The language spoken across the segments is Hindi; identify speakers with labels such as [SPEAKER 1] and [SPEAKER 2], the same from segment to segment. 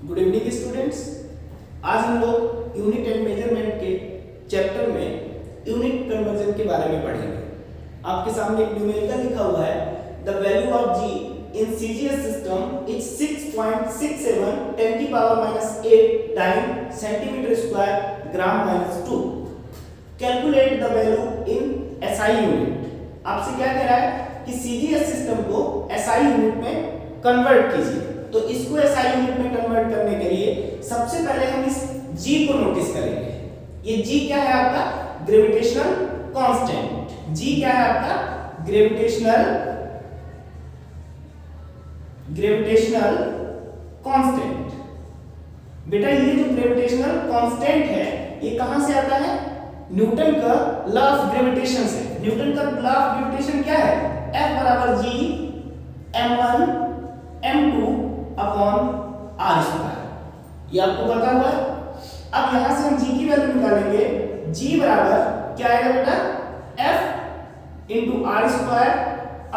[SPEAKER 1] Good evening students. आज हम लोग यूनिट एंड मेजरमेंट के चैप्टर में यूनिट कन्वर्जन के बारे में पढ़ेंगे। आपके सामने एक न्यूमेरिकल लिखा हुआ है, the value of g in CGS system is 6.67 10 की power -8 time centimetre square gram -2। Calculate the value in SI unit. आपसे क्या कह रहा है कि CGS सिस्टम को SI यूनिट में कन्वर्ट कीजिए। तो इसको SI यूनिट में कन्वर्ट करने के लिए सबसे पहले हम इस G को नोटिस करेंगे। ये G क्या है आपका? Gravitational constant. G क्या है आपका? Gravitational constant. बेटा ये जो ग्रेविटेशनल कांस्टेंट है ये कहां से आता है? न्यूटन का लॉ ऑफ ग्रेविटेशन से। न्यूटन का लॉ ऑफ ग्रेविटेशन क्या है? F बराबर G m1 m2 upon r square. ये आपको पता हुआ है। अब यहां से हम G की वैल्यू निकालेंगे। G बराबर क्या आएगा बेटा? F into r square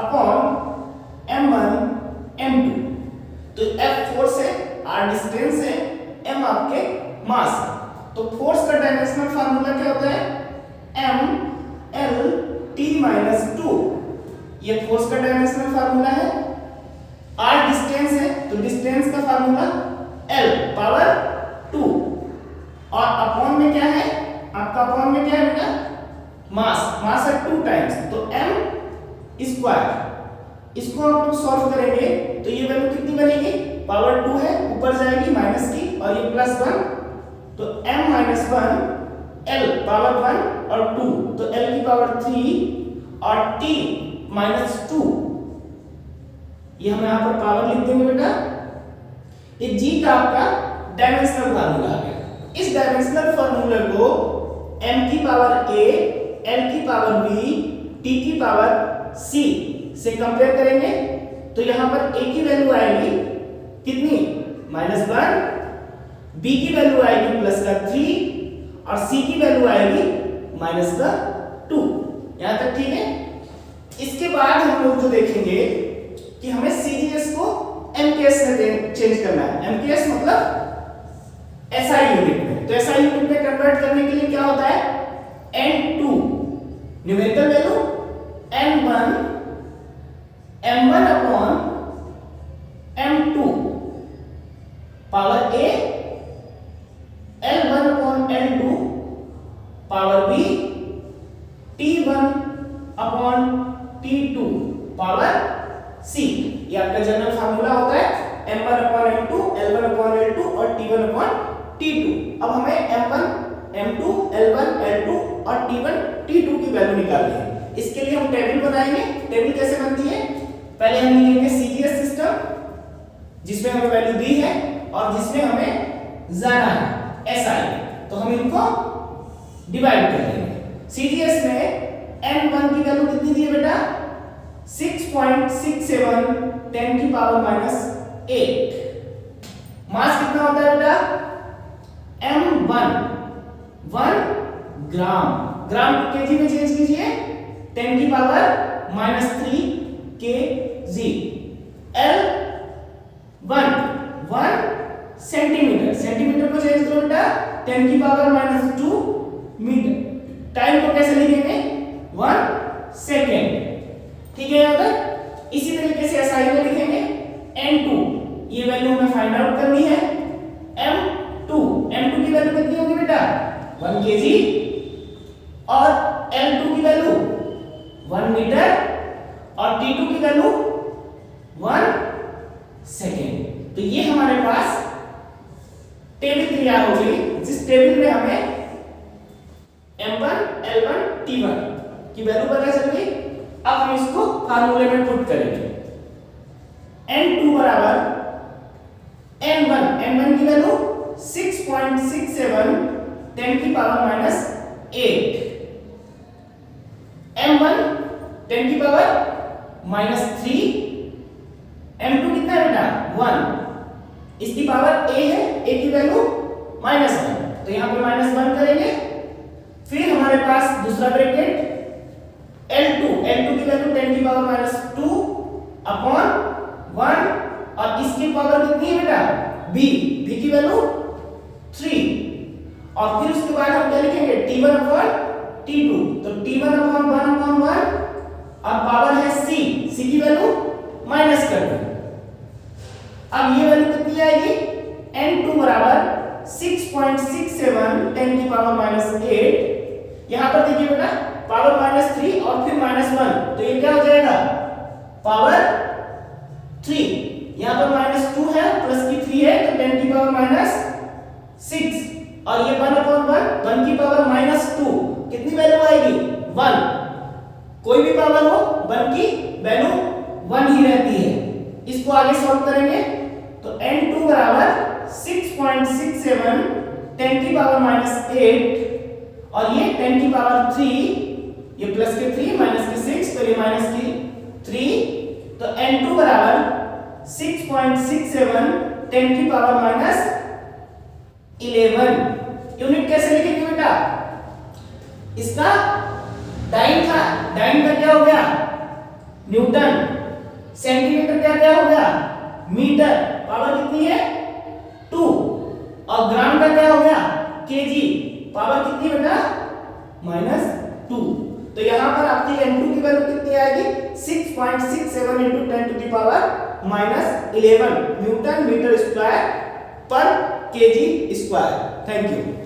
[SPEAKER 1] upon m1 m2। तो F फोर्स है, r डिस्टेंस है, m आपके मास है। तो फोर्स का डायमेंशनल फार्मूला क्या होता है? m l t - 2। ये फोर्स का डायमेंशनल फार्मूला है। r डिस्टेंस है तो डिस्टेंस का फार्मूला l पावर 2 और अपॉन में क्या है? आपका अपॉन में क्या है बेटा? मास है 2 टाइम्स तो m स्क्वायर। इसको आप लोग सॉल्व करेंगे तो ये वैल्यू कितनी बनेगी? पावर 2 है, ऊपर जाएगी माइनस की और ये +1 तो m - 1 l पावर 1 और 2 तो l की पावर 3 और t - 2। ये हम यहां पर पावर लिख देंगे बेटा। ये G का आपका डायमेंशनल फार्मूला आ गया। इस डायमेंशनल फार्मूला को m की पावर a, l की पावर b, t की पावर c से कंपेयर करेंगे तो यहां पर a की वैल्यू आएगी कितनी? -1, b की वैल्यू आएगी +3 और c की वैल्यू आएगी -2। यहां तक ठीक है। इसके बाद हम लोग जो देखेंगे कि हमें CGS को MKS में चेंज करना है। MKS मतलब SI यूनिट में। तो SI यूनिट में कन्वर्ट करने के लिए क्या होता है? N2 numerical value M1 upon M2 power A, L1 upon L2 power B, T1 upon T2 power C। ये आपका जनरल फार्मूला होता है m1 upon m2, l1 upon l2 और t1 अपॉन t2। अब हमें m1 m2 l1 l2 और t1 t2 की वैल्यू निकालनी है। इसके लिए हम टेबल बनाएंगे। टेबल कैसे बनती है? पहले हम लिखेंगे CGS सिस्टम जिसमें हमें वैल्यू दी है और जिसमें हमें जाना है SI। तो हम इनको डिवाइड कर देंगे। CGS में m1 की वैल्यू कितनी दी है बेटा? 6.67 10 की पावर -8। मास कितना होता है बेटा? m1 1 ग्राम। ग्राम को केजी में चेंज कीजिए 10 की power -3 kg। l1 1 centimetre. Centimetre को चेंज करो बेटा 10 की पावर -2 मीटर। टाइम को कैसे लिखेंगे? 1 सेकेंड। ठीक है यहां तक। इसी तरीके से SI में लिखेंगे N2। ये वैल्यू हमें फाइंड आउट करनी है। M2 की वैल्यू कितनी होगी बेटा? 1 kg और L2 की वैल्यू 1 मीटर और T2 की वैल्यू 1 सेकेंड। तो ये हमारे पास टेबल तैयार हो गई जिस टेबल में हमें M1 L1 T1 की वैल्यू पता चल गई। अब हम इसको फार्मूले में पुट करेंगे। N2 बराबर N1 की वैल्यू 6.67 10 की पावर -8। M1 10 की पावर -3। M2 कितना है बेटा? 1। इसकी पावर a है, a की वैल्यू -1 तो यहां पे -1 करेंगे। फिर हमारे पास दूसरा ब्रैकेट L2 की वैल्यू 10 की पावर -2 अपॉन 1 और इसकी पावर कितनी है बेटा? b की वैल्यू 3 और फिर उसके बाद हम क्या लिखेंगे t1 अपॉन t2 तो t1 अपॉन 1 अपॉन 1 और पावर है c की वैल्यू माइनस कर दो। अब ये वैल्यू कितनी आएगी n2 बराबर 6.67 10 की पावर माइनस 8। यहां पर देखिए बेटा पावर माइनस 3 और फिर माइनस 1 तो ये क्या हो जाएगा पावर 3। यहां पर माइनस 2 है प्लस की 3 है तो 10 की पावर माइनस 6 और ये 1 अपॉन 1 की पावर माइनस 2 कितनी वैल्यू आएगी 1। कोई भी पावर हो 1 की वैल्यू 1 ही रहती है। इसको आगे सॉल्व करेंगे तो n2 बराबर 6.67 10 की पावर माइनस 8 और ये 10 की पावर 3 ये प्लस के 3 माइनस के 6 तो ये माइनस की 3 तो n2 बराबर 6.67 10 की पावर माइनस 11। यूनिट कैसे लिखेंगे बेटा इसका डाइन था डाइन का क्या हो गया न्यूटन सेंटीमीटर का क्या हो गया मीटर पावर कितनी है 2 और ग्राम का क्या हो गया केजी पावर कितनी बेटा -2। तो यहां पर आपकी n2 की वैल्यू कितनी आएगी 6.67 into 10 to the power -11 newton metre square पर केजी स्क्वायर। Thank you.